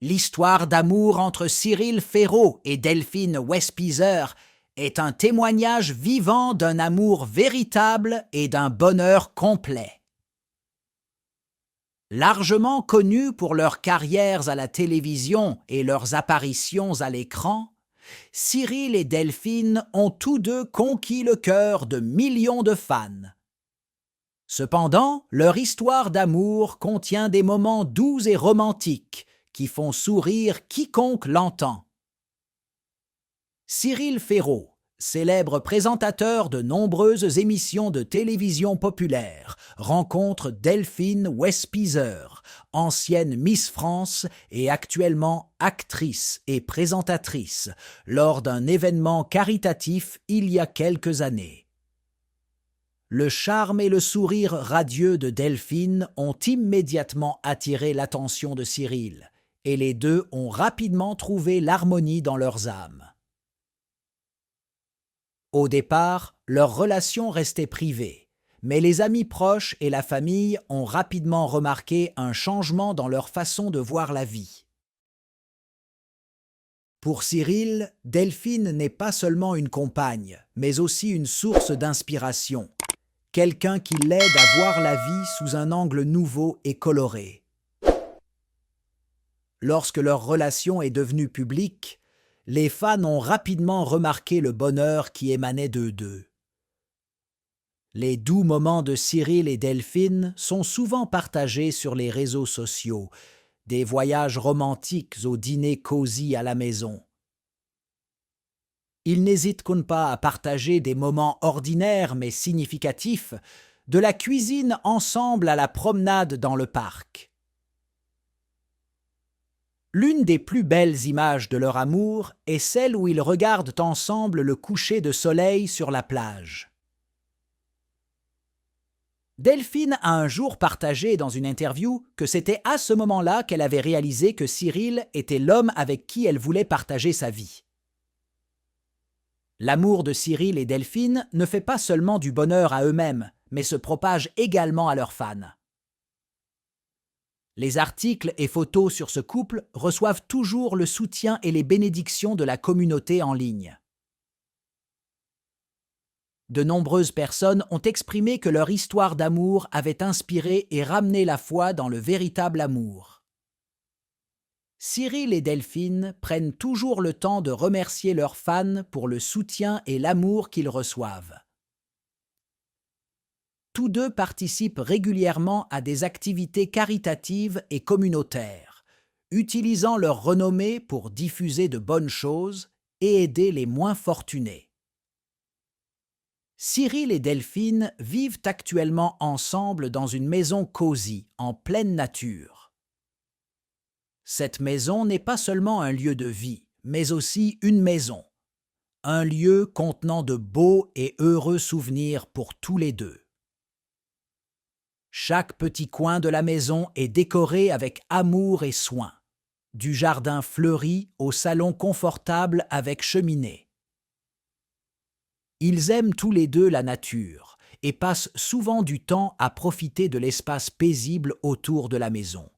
L'histoire d'amour entre Cyril Ferraud et Delphine Westpizer est un témoignage vivant d'un amour véritable et d'un bonheur complet. Largement connus pour leurs carrières à la télévision et leurs apparitions à l'écran, Cyril et Delphine ont tous deux conquis le cœur de millions de fans. Cependant, leur histoire d'amour contient des moments doux et romantiques qui font sourire quiconque l'entend. Cyril Ferraud, célèbre présentateur de nombreuses émissions de télévision populaires, rencontre Delphine Westpizer, ancienne Miss France et actuellement actrice et présentatrice, lors d'un événement caritatif il y a quelques années. Le charme et le sourire radieux de Delphine ont immédiatement attiré l'attention de Cyril, et les deux ont rapidement trouvé l'harmonie dans leurs âmes. Au départ, leur relation restait privée, mais les amis proches et la famille ont rapidement remarqué un changement dans leur façon de voir la vie. Pour Cyril, Delphine n'est pas seulement une compagne, mais aussi une source d'inspiration, quelqu'un qui l'aide à voir la vie sous un angle nouveau et coloré. Lorsque leur relation est devenue publique, les fans ont rapidement remarqué le bonheur qui émanait d'eux deux. Les doux moments de Cyril et Delphine sont souvent partagés sur les réseaux sociaux, des voyages romantiques aux dîners cosy à la maison. Ils n'hésitent pas à partager des moments ordinaires mais significatifs, de la cuisine ensemble à la promenade dans le parc. L'une des plus belles images de leur amour est celle où ils regardent ensemble le coucher de soleil sur la plage. Delphine a un jour partagé dans une interview que c'était à ce moment-là qu'elle avait réalisé que Cyril était l'homme avec qui elle voulait partager sa vie. L'amour de Cyril et Delphine ne fait pas seulement du bonheur à eux-mêmes, mais se propage également à leurs fans. Les articles et photos sur ce couple reçoivent toujours le soutien et les bénédictions de la communauté en ligne. De nombreuses personnes ont exprimé que leur histoire d'amour avait inspiré et ramené la foi dans le véritable amour. Cyril et Delphine prennent toujours le temps de remercier leurs fans pour le soutien et l'amour qu'ils reçoivent. Tous deux participent régulièrement à des activités caritatives et communautaires, utilisant leur renommée pour diffuser de bonnes choses et aider les moins fortunés. Cyril et Delphine vivent actuellement ensemble dans une maison cosy, en pleine nature. Cette maison n'est pas seulement un lieu de vie, mais aussi une maison, un lieu contenant de beaux et heureux souvenirs pour tous les deux. Chaque petit coin de la maison est décoré avec amour et soin, du jardin fleuri au salon confortable avec cheminée. Ils aiment tous les deux la nature et passent souvent du temps à profiter de l'espace paisible autour de la maison.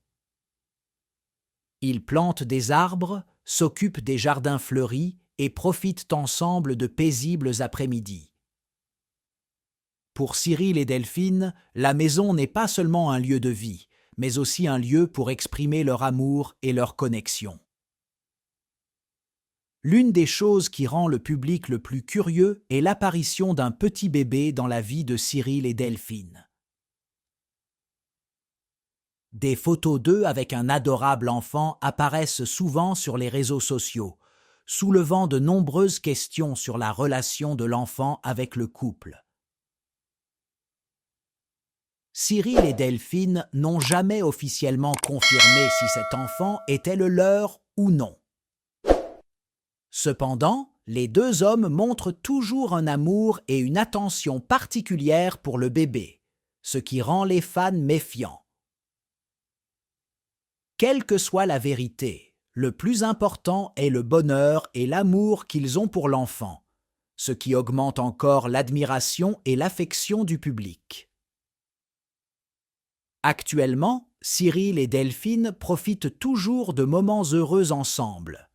Ils plantent des arbres, s'occupent des jardins fleuris et profitent ensemble de paisibles après-midi. Pour Cyril et Delphine, la maison n'est pas seulement un lieu de vie, mais aussi un lieu pour exprimer leur amour et leur connexion. L'une des choses qui rend le public le plus curieux est l'apparition d'un petit bébé dans la vie de Cyril et Delphine. Des photos d'eux avec un adorable enfant apparaissent souvent sur les réseaux sociaux, soulevant de nombreuses questions sur la relation de l'enfant avec le couple. Cyril et Delphine n'ont jamais officiellement confirmé si cet enfant était le leur ou non. Cependant, les deux hommes montrent toujours un amour et une attention particulière pour le bébé, ce qui rend les fans méfiants. Quelle que soit la vérité, le plus important est le bonheur et l'amour qu'ils ont pour l'enfant, ce qui augmente encore l'admiration et l'affection du public. Actuellement, Cyril et Delphine profitent toujours de moments heureux ensemble.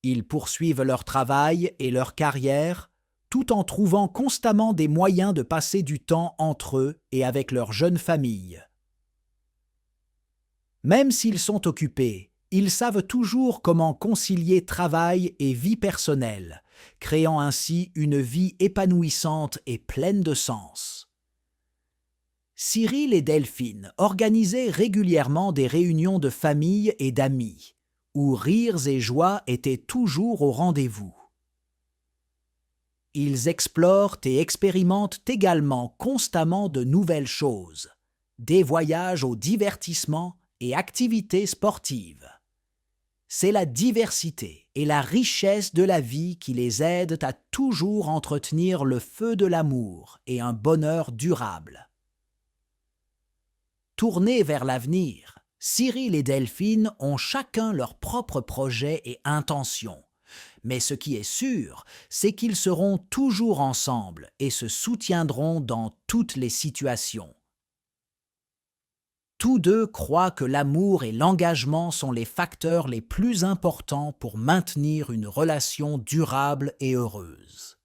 Ils poursuivent leur travail et leur carrière, tout en trouvant constamment des moyens de passer du temps entre eux et avec leur jeune famille. Même s'ils sont occupés, ils savent toujours comment concilier travail et vie personnelle, créant ainsi une vie épanouissante et pleine de sens. Cyril et Delphine organisaient régulièrement des réunions de famille et d'amis, où rires et joie étaient toujours au rendez-vous. Ils explorent et expérimentent également constamment de nouvelles choses, des voyages au divertissement et activités sportives. C'est la diversité et la richesse de la vie qui les aident à toujours entretenir le feu de l'amour et un bonheur durable. Tournés vers l'avenir, Cyril et Delphine ont chacun leurs propres projets et intentions. Mais ce qui est sûr, c'est qu'ils seront toujours ensemble et se soutiendront dans toutes les situations. Tous deux croient que l'amour et l'engagement sont les facteurs les plus importants pour maintenir une relation durable et heureuse.